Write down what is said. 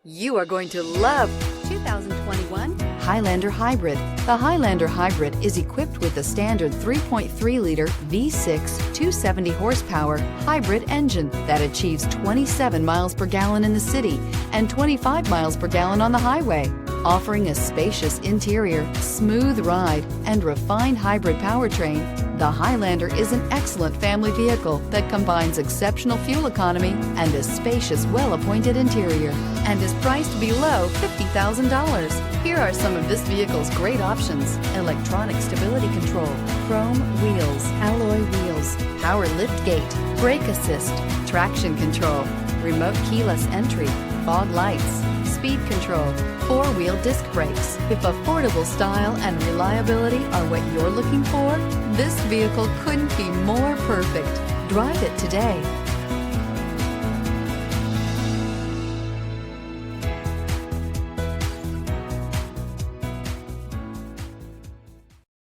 You are going to love 2021 Highlander Hybrid. The Highlander Hybrid is equipped with a standard 3.3-liter V6 270 horsepower hybrid engine that achieves 27 miles per gallon in the city and 25 miles per gallon on the highway. Offering a spacious interior, smooth ride, and refined hybrid powertrain, the Highlander is an excellent family vehicle that combines exceptional fuel economy and a spacious, well-appointed interior, and is priced below $50,000. Here are some of this vehicle's great options: electronic stability control, chrome wheels, alloy wheels, power lift gate, brake assist, traction control, remote keyless entry, fog lights, speed control, four-wheel disc brakes. If affordable style and reliability are what you're looking for, this vehicle couldn't be more perfect. Drive it today.